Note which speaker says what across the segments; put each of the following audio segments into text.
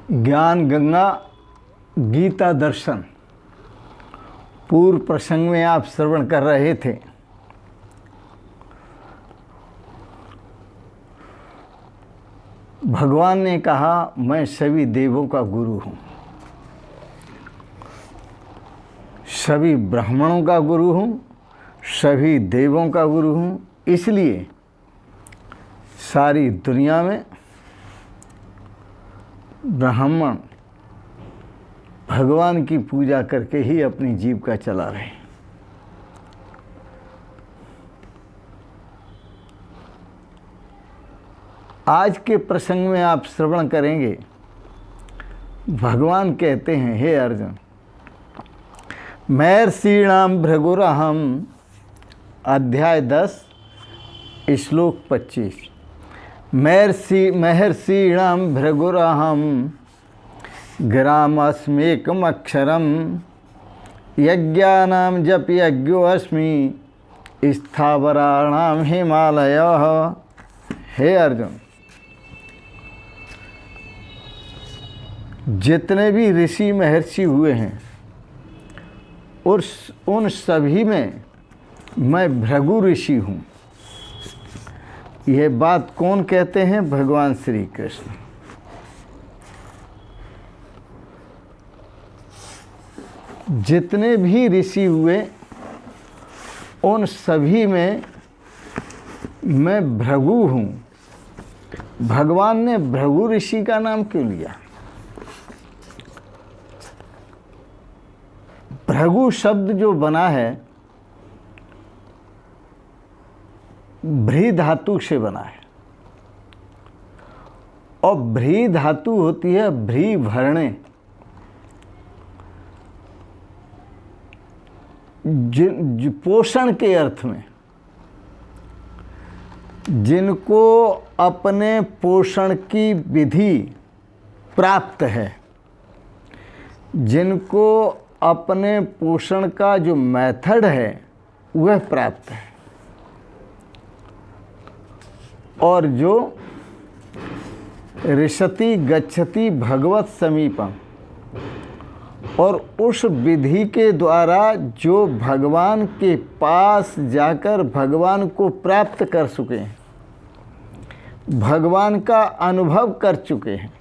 Speaker 1: ज्ञान गंगा गीता दर्शन पूर्व प्रसंग में आप श्रवण कर रहे थे। भगवान ने कहा मैं सभी देवों का गुरु हूँ, सभी ब्राह्मणों का गुरु हूँ, सभी देवों का गुरु हूँ। इसलिए सारी दुनिया में ब्राह्मण भगवान की पूजा करके ही अपनी जीविका चला रहे हैं। आज के प्रसंग में आप श्रवण करेंगे, भगवान कहते हैं, हे अर्जुन, महर्षीणाम भृगुरहम, अध्याय 10 श्लोक 25। महर्षीणाम भृगुरहम ग्रामस्मेकमक्षरम यज्ञानां जप यज्ञोऽस्मि स्थावराणां हिमालयः। हे अर्जुन, जितने भी ऋषि महर्षि हुए हैं और उन सभी में मैं भृगु ऋषि हूँ। यह बात कौन कहते हैं? भगवान श्री कृष्ण। जितने भी ऋषि हुए उन सभी में मैं भृगु हूँ। भगवान ने भृगु ऋषि का नाम क्यों लिया? भृगु शब्द जो बना है भ्री धातु से बना है, और भ्री धातु होती है भ्री भरणे। पोषण के अर्थ में, जिनको अपने पोषण की विधि प्राप्त है, जिनको अपने पोषण का जो मेथड है वह प्राप्त है, और जो ऋषति गच्छति भगवत समीपम, और उस विधि के द्वारा जो भगवान के पास जाकर भगवान को प्राप्त कर चुके हैं, भगवान का अनुभव कर चुके हैं,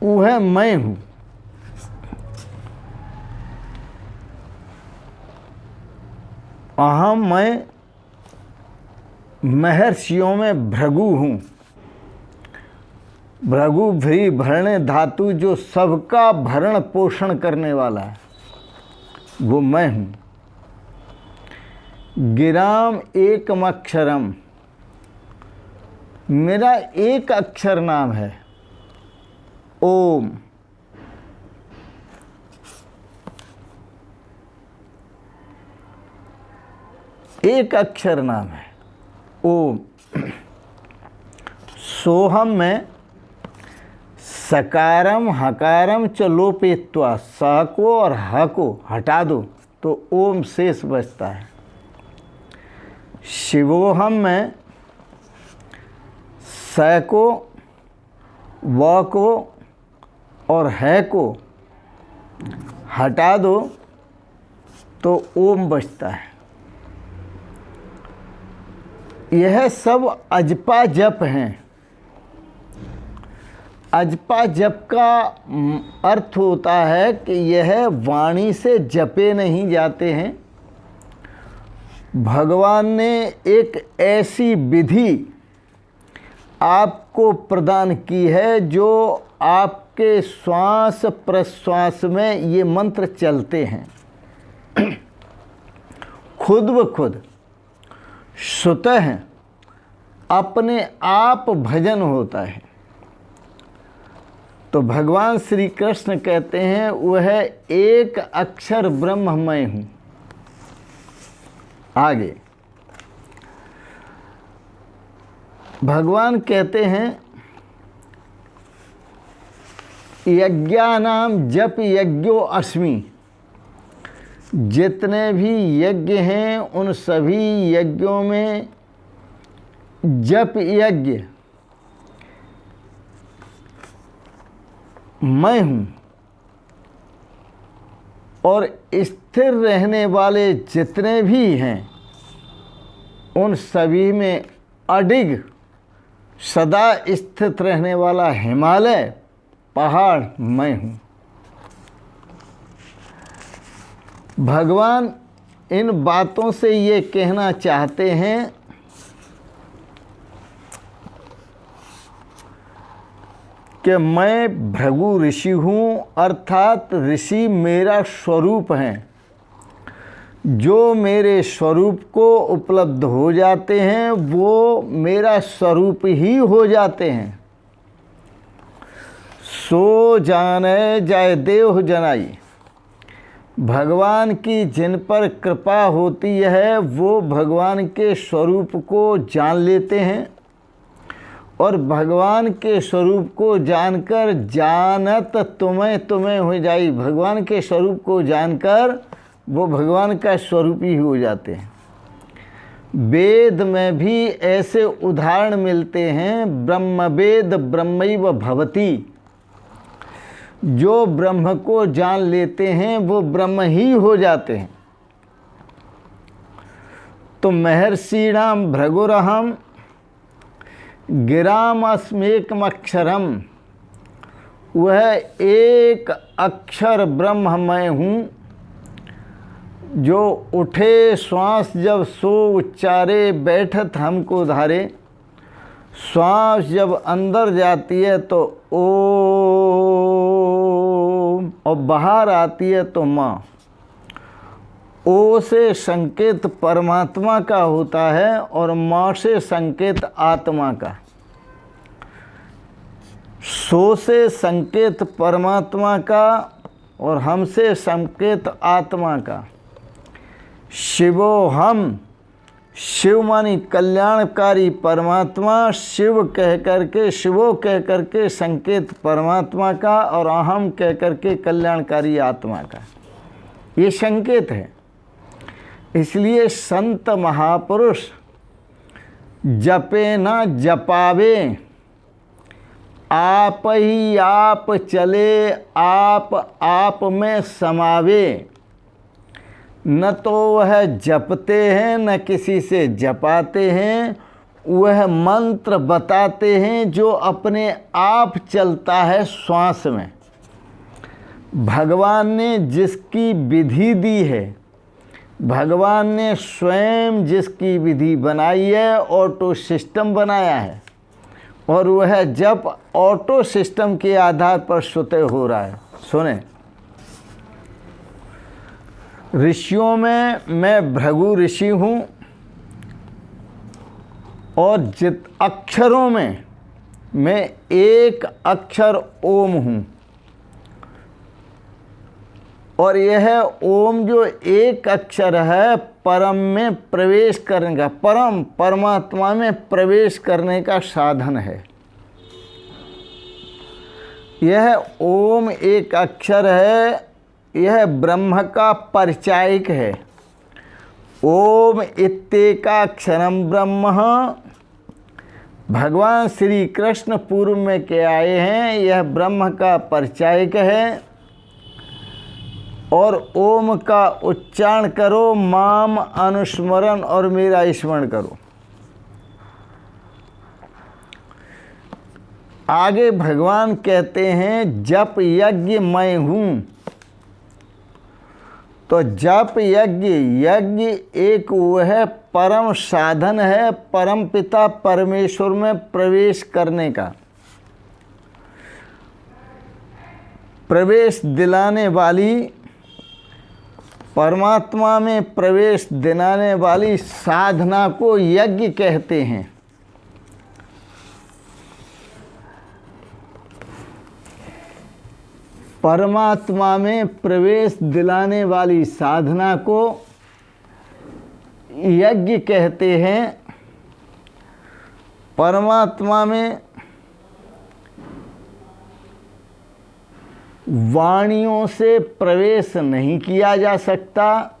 Speaker 1: वह मैं हूँ। अहम, मैं महर्षियों में भृगु हूँ। भृगु भ्री भरणे धातु, जो सबका भरण पोषण करने वाला है, वो मैं हूँ। गिराम एकमक्षरम, मेरा एक अक्षर नाम है ओम। एक अक्षर नाम है ओम। सोहम में सकारम हकारम च लोपेत्वा, स को और ह को हटा दो तो ओम शेष बचता है। शिवोहम में स को, व को और है को हटा दो तो ओम बचता है। यह सब अजपा जप हैं। अजपा जप का अर्थ होता है कि यह वाणी से जपे नहीं जाते हैं। भगवान ने एक ऐसी विधि आपको प्रदान की है जो आपके श्वास प्रश्वास में ये मंत्र चलते हैं। खुद ब खुद स्वतः अपने आप भजन होता है। तो भगवान श्री कृष्ण कहते हैं वह एक अक्षर ब्रह्म मैं हूँ। आगे भगवान कहते हैं यज्ञानाम जप यज्ञो अस्मि, जितने भी यज्ञ हैं उन सभी यज्ञों में जप यज्ञ मैं हूँ और स्थिर रहने वाले जितने भी हैं उन सभी में अडिग सदा स्थित रहने वाला हिमालय पहाड़ मैं हूँ। भगवान इन बातों से ये कहना चाहते हैं कि मैं भृगु ऋषि हूँ, अर्थात ऋषि मेरा स्वरूप हैं। जो मेरे स्वरूप को उपलब्ध हो जाते हैं वो मेरा स्वरूप ही हो जाते हैं। सो जाने जाय देव जनाई, भगवान की जिन पर कृपा होती है वो भगवान के स्वरूप को जान लेते हैं और भगवान के स्वरूप को जानकर जानत तुम्हें हो जाई। भगवान के स्वरूप को जानकर वो भगवान का स्वरूप ही हो जाते हैं। वेद में भी ऐसे उदाहरण मिलते हैं। ब्रह्मवेद ब्रह्मैव भवति, जो ब्रह्म को जान लेते हैं वो ब्रह्म ही हो जाते हैं। तो महर्षिणाम भृगुरहम गिराम अस्मेकम अक्षरम, वह एक अक्षर ब्रह्म मैं हूँ जो उठे श्वास जब सो उच्चारे बैठत हमको धारे। श्वास जब अंदर जाती है तो ओम और बाहर आती है तो माँ। ओ से संकेत परमात्मा का होता है और माँ से संकेत आत्मा का। सो से संकेत परमात्मा का और हमसे संकेत आत्मा का। शिवो हम, शिव मानी कल्याणकारी परमात्मा, शिव कह करके शिवो कह करके संकेत परमात्मा का और अहम कह करके कल्याणकारी आत्मा का। ये संकेत है। इसलिए संत महापुरुष जपे ना जपावे, आप ही आप चले आप में समावे। न तो वह जपते हैं न किसी से जपाते हैं, वह मंत्र बताते हैं जो अपने आप चलता है श्वास में। भगवान ने जिसकी विधि दी है, भगवान ने स्वयं जिसकी विधि बनाई है, ऑटो सिस्टम बनाया है और वह जप ऑटो सिस्टम के आधार पर स्वतः हो रहा है। सुने, ऋषियों में मैं भृगु ऋषि हूँ और जित अक्षरों में मैं एक अक्षर ओम हूँ। और यह ओम जो एक अक्षर है परम में प्रवेश करने का, परम परमात्मा में प्रवेश करने का साधन है। यह ओम एक अक्षर है, यह ब्रह्म का परिचायक है। ओम इत्येकाक्षरम ब्रह्म, भगवान श्री कृष्ण पूर्व में के आए हैं, यह ब्रह्म का परिचायक है। और ओम का उच्चारण करो, माम अनुस्मरण और मेरा स्मरण करो। आगे भगवान कहते हैं जप यज्ञ मैं हूँ। तो जप यज्ञ, यज्ञ एक वह परम साधन है परम पिता परमेश्वर में प्रवेश करने का, प्रवेश दिलाने वाली, परमात्मा में प्रवेश दिलाने वाली साधना को यज्ञ कहते हैं। परमात्मा में प्रवेश दिलाने वाली साधना को यज्ञ कहते हैं। परमात्मा में वाणियों से प्रवेश नहीं किया जा सकता।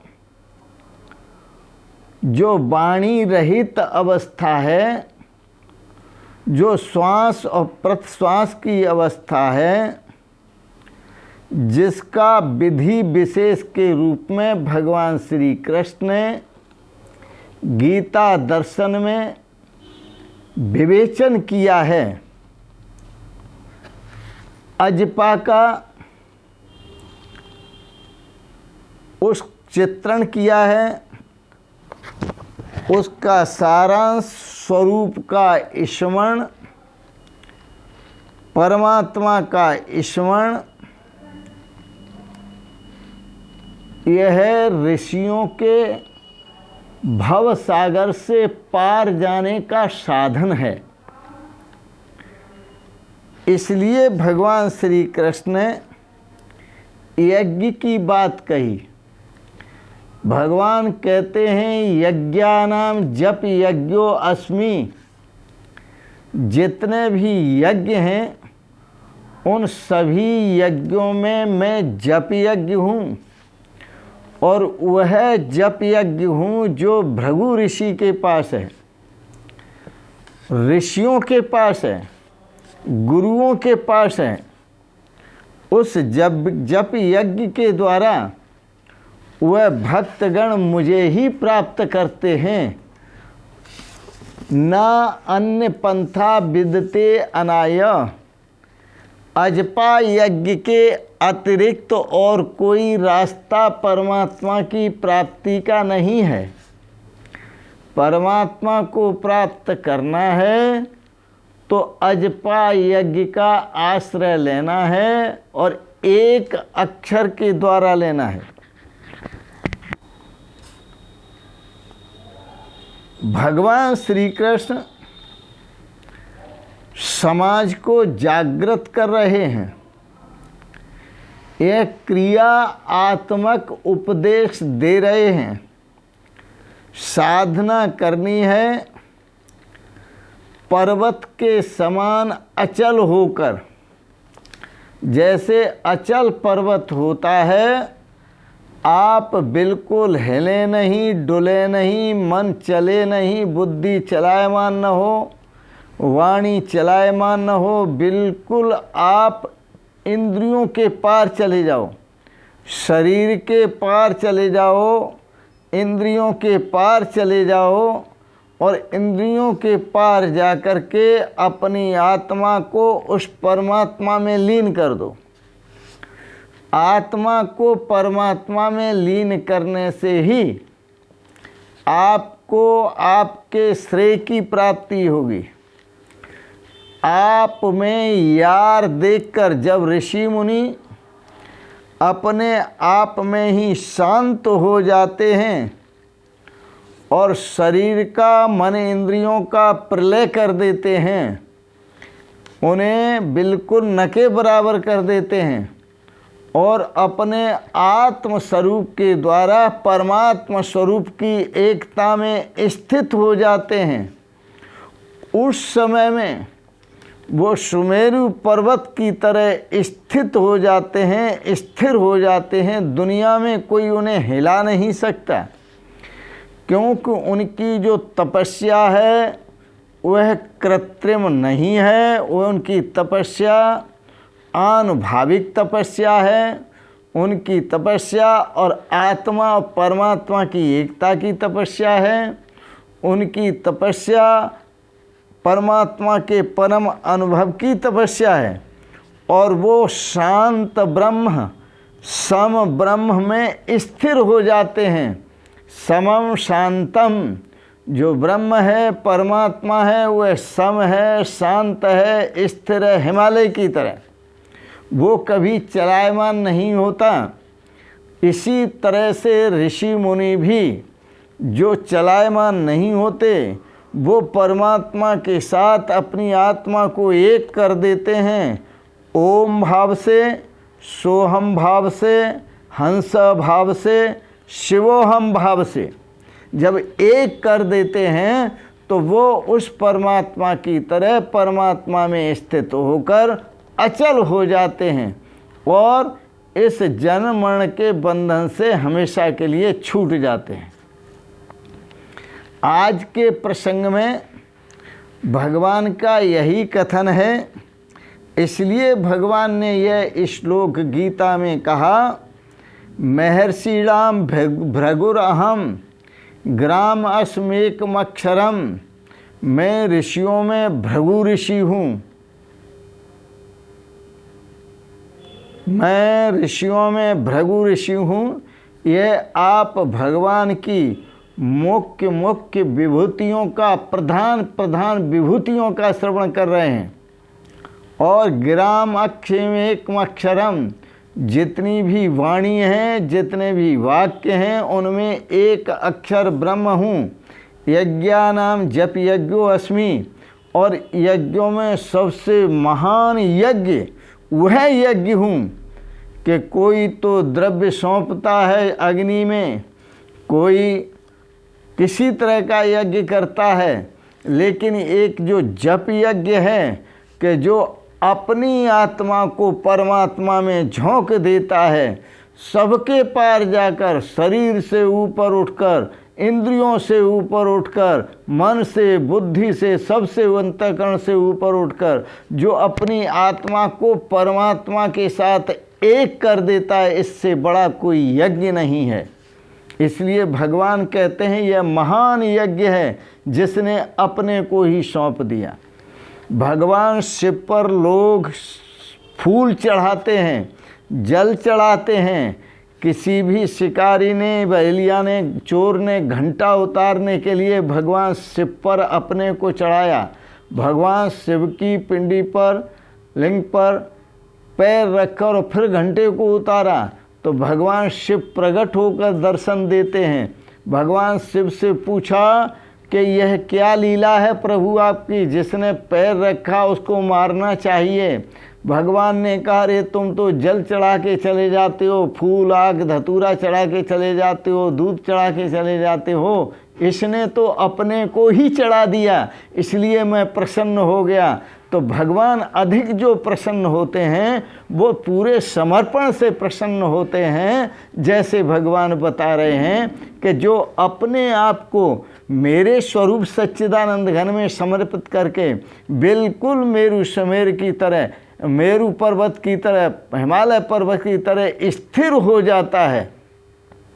Speaker 1: जो वाणी रहित अवस्था है, जो श्वास और प्रश्वास की अवस्था है, जिसका विधि विशेष के रूप में भगवान श्री कृष्ण ने गीता दर्शन में विवेचन किया है। अजपा का उस चित्रण किया है, उसका सारांश स्वरूप का स्मरण, परमात्मा का स्मरण, यह ऋषियों के भव सागर से पार जाने का साधन है। इसलिए भगवान श्री कृष्ण ने यज्ञ की बात कही। भगवान कहते हैं यज्ञानाम जप यज्ञो अस्मि, जितने भी यज्ञ हैं उन सभी यज्ञों में मैं जप यज्ञ हूँ, और वह जप यज्ञ हूँ जो भृगु ऋषि के पास है, ऋषियों के पास है, गुरुओं के पास है। उस जप यज्ञ के द्वारा वह भक्तगण मुझे ही प्राप्त करते हैं। ना अन्य पंथा विदते अनाय, अजपा यज्ञ के अतिरिक्त तो और कोई रास्ता परमात्मा की प्राप्ति का नहीं है। परमात्मा को प्राप्त करना है तो अजपा यज्ञ का आश्रय लेना है और एक अक्षर के द्वारा लेना है। भगवान श्री कृष्ण समाज को जागृत कर रहे हैं। यह क्रियात्मक उपदेश दे रहे हैं। साधना करनी है पर्वत के समान अचल होकर। जैसे अचल पर्वत होता है, आप बिल्कुल हिले नहीं, डुले नहीं, मन चले नहीं, बुद्धि चलायमान न हो, वाणी चलायमान न हो, बिल्कुल आप इंद्रियों के पार चले जाओ, शरीर के पार चले जाओ, इंद्रियों के पार चले जाओ, और इंद्रियों के पार जा कर के अपनी आत्मा को उस परमात्मा में लीन कर दो। आत्मा को परमात्मा में लीन करने से ही आपको आपके श्रेय की प्राप्ति होगी। आप में यार देखकर जब ऋषि मुनि अपने आप में ही शांत हो जाते हैं और शरीर का, मन, इंद्रियों का प्रलय कर देते हैं, उन्हें बिल्कुल न के बराबर कर देते हैं और अपने आत्म स्वरूप के द्वारा परमात्मा स्वरूप की एकता में स्थित हो जाते हैं, उस समय में वो सुमेरु पर्वत की तरह स्थित हो जाते हैं, स्थिर हो जाते हैं। दुनिया में कोई उन्हें हिला नहीं सकता, क्योंकि उनकी जो तपस्या है वह कृत्रिम नहीं है। वह उनकी तपस्या आनुभाविक तपस्या है। उनकी तपस्या और आत्मा और परमात्मा की एकता की तपस्या है। उनकी तपस्या परमात्मा के परम अनुभव की तपस्या है, और वो शांत ब्रह्म, सम ब्रह्म में स्थिर हो जाते हैं। समम शांतम, जो ब्रह्म है, परमात्मा है, वह सम है, शांत है, स्थिर है, हिमालय की तरह। वो कभी चलायमान नहीं होता। इसी तरह से ऋषि मुनि भी जो चलायमान नहीं होते, वो परमात्मा के साथ अपनी आत्मा को एक कर देते हैं। ओम भाव से, सोहम भाव से, हंस भाव से, शिवोहम भाव से जब एक कर देते हैं तो वो उस परमात्मा की तरह परमात्मा में स्थित होकर अचल हो जाते हैं और इस जन्म मरण के बंधन से हमेशा के लिए छूट जाते हैं। आज के प्रसंग में भगवान का यही कथन है इसलिए भगवान ने यह श्लोक गीता में कहा, महर्षिणाम भृगुरहम ग्राम अस्मेकमक्षरम, मैं ऋषियों में भृगु ऋषि हूँ, मैं ऋषियों में भृगु ऋषि हूँ। यह आप भगवान की मुख्य मुख्य विभूतियों का प्रधान विभूतियों का श्रवण कर रहे हैं। और ग्राम अस्मेकमक्षरम, जितनी भी वाणी हैं, जितने भी वाक्य हैं, उनमें एक अक्षर ब्रह्म हूँ। यज्ञानाम जप यज्ञो अस्मि, और यज्ञों में सबसे महान यज्ञ वह यज्ञ हूँ कि कोई तो द्रव्य सौंपता है अग्नि में, कोई किसी तरह का यज्ञ करता है, लेकिन एक जो जप यज्ञ है कि जो अपनी आत्मा को परमात्मा में झोंक देता है, सबके पार जाकर, शरीर से ऊपर उठकर, इंद्रियों से ऊपर उठकर, मन से, बुद्धि से, सबसे अंतःकरण से ऊपर उठकर जो अपनी आत्मा को परमात्मा के साथ एक कर देता है, इससे बड़ा कोई यज्ञ नहीं है। इसलिए भगवान कहते हैं यह महान यज्ञ है जिसने अपने को ही सौंप दिया। भगवान शिव पर लोग फूल चढ़ाते हैं, जल चढ़ाते हैं। किसी भी शिकारी ने, बहेलिया ने, चोर ने घंटा उतारने के लिए भगवान शिव पर अपने को चढ़ाया। भगवान शिव की पिंडी पर, लिंग पर पैर रखकर और फिर घंटे को उतारा तो भगवान शिव प्रकट होकर दर्शन देते हैं। भगवान शिव से पूछा कि यह क्या लीला है प्रभु आपकी, जिसने पैर रखा उसको मारना चाहिए। भगवान ने कहा, अरे तुम तो जल चढ़ा के चले जाते हो, फूल आग धतूरा चढ़ा के चले जाते हो, दूध चढ़ा के चले जाते हो, इसने तो अपने को ही चढ़ा दिया, इसलिए मैं प्रसन्न हो गया। तो भगवान अधिक जो प्रसन्न होते हैं वो पूरे समर्पण से प्रसन्न होते हैं। जैसे भगवान बता रहे हैं कि जो अपने आप को मेरे स्वरूप सच्चिदानंद घन में समर्पित करके बिल्कुल मेरु समेर की तरह, मेरु पर्वत की तरह, हिमालय पर्वत की तरह स्थिर हो जाता है,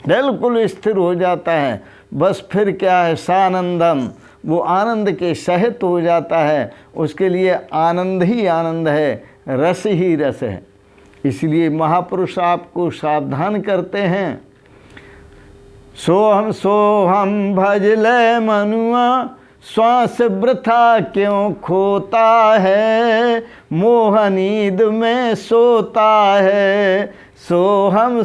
Speaker 1: बिल्कुल स्थिर हो जाता है, बस फिर क्या है, सानंदम, वो आनंद के सहित हो जाता है। उसके लिए आनंद ही आनंद है, रस ही रस है। इसलिए महापुरुष आपको सावधान करते हैं, सोहम भज ले मनुआ, श्वास वृथा क्यों खोता है, मोह नींद में सोता है। सोहम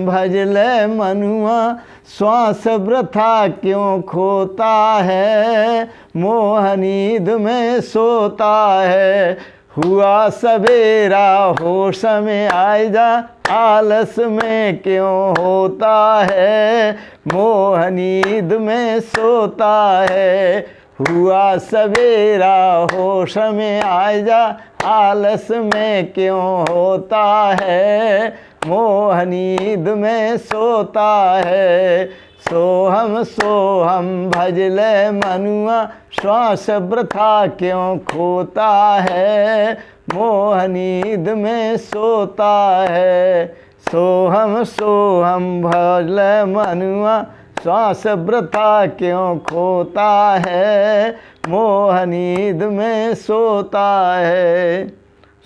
Speaker 1: भज ले मनुआ, श्वास वृथा क्यों खोता है, मोह नींद में सोता है। हुआ सवेरा होश में आए जा, आलस में क्यों होता है, मोह नींद में सोता है। हुआ सवेरा होश में आए जा, आलस में क्यों होता है, मोह नींद में सोता है। सोहम भज ले मनुआ, श्वास वृथा क्यों खोता है, मोह नींद में सोता है। सोहम भज ले मनुआ, श्वास वृथा क्यों खोता है, मोह नींद में सोता है।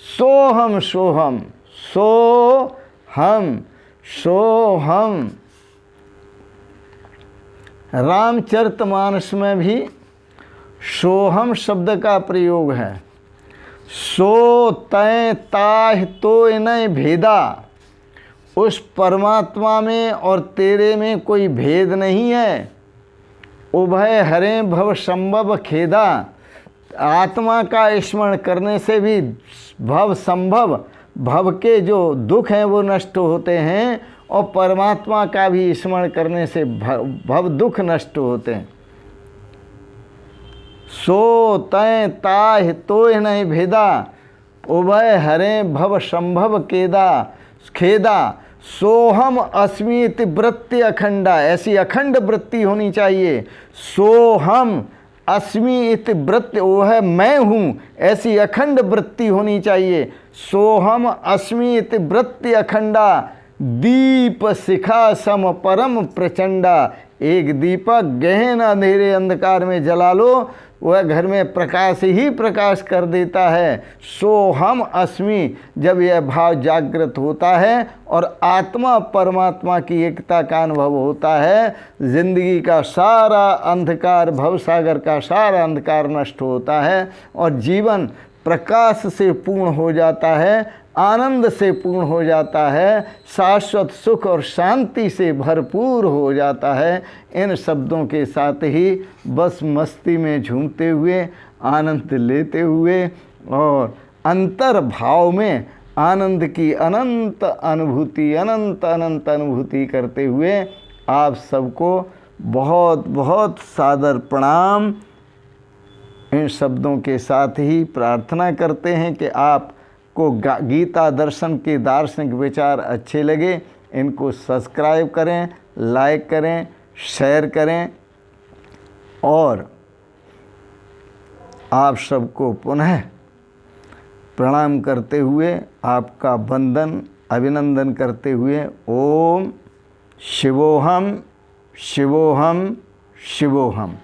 Speaker 1: सोहम सोहम सोहम सोहम, रामचरितमानस में भी सोहम शब्द का प्रयोग है। सो तय ताह तो इन्हें भेदा, उस परमात्मा में और तेरे में कोई भेद नहीं है। उभय हरे भव संभव खेदा, आत्मा का स्मरण करने से भी भव संभव, भव के जो दुख हैं वो नष्ट होते हैं, और परमात्मा का भी स्मरण करने से भव दुख नष्ट होते हैं। सो तय ताह तो नहीं भेदा, उभय हरे भव संभव खेदा। सोहम अस्मित वृत्ति अखंडा, ऐसी अखंड वृत्ति होनी चाहिए। सोहम अस्मि इति वृत्ति, वो है मैं हूँ, ऐसी अखंड वृत्ति होनी चाहिए। सोहम अस्मि इति वृत्ति अखंडा, दीप शिखा सम परम प्रचंडा। एक दीपक गहन अंधेरे अंधकार में जला लो, वह घर में प्रकाश ही प्रकाश कर देता है। सोहम अस्मि, जब यह भाव जागृत होता है और आत्मा परमात्मा की एकता का अनुभव होता है, जिंदगी का सारा अंधकार, भवसागर का सारा अंधकार नष्ट होता है और जीवन प्रकाश से पूर्ण हो जाता है, आनंद से पूर्ण हो जाता है, शाश्वत सुख और शांति से भरपूर हो जाता है। इन शब्दों के साथ ही बस मस्ती में झूमते हुए, आनंद लेते हुए और अंतर भाव में आनंद की अनंत अनुभूति, अनंत अनंत अनुभूति करते हुए आप सबको बहुत बहुत सादर प्रणाम। इन शब्दों के साथ ही प्रार्थना करते हैं कि आप को गीता दर्शन के दार्शनिक विचार अच्छे लगे, इनको सब्सक्राइब करें, लाइक करें, शेयर करें और आप सबको पुनः प्रणाम करते हुए, आपका वंदन अभिनंदन करते हुए, ओम शिवोहम शिवोहम शिवोहम।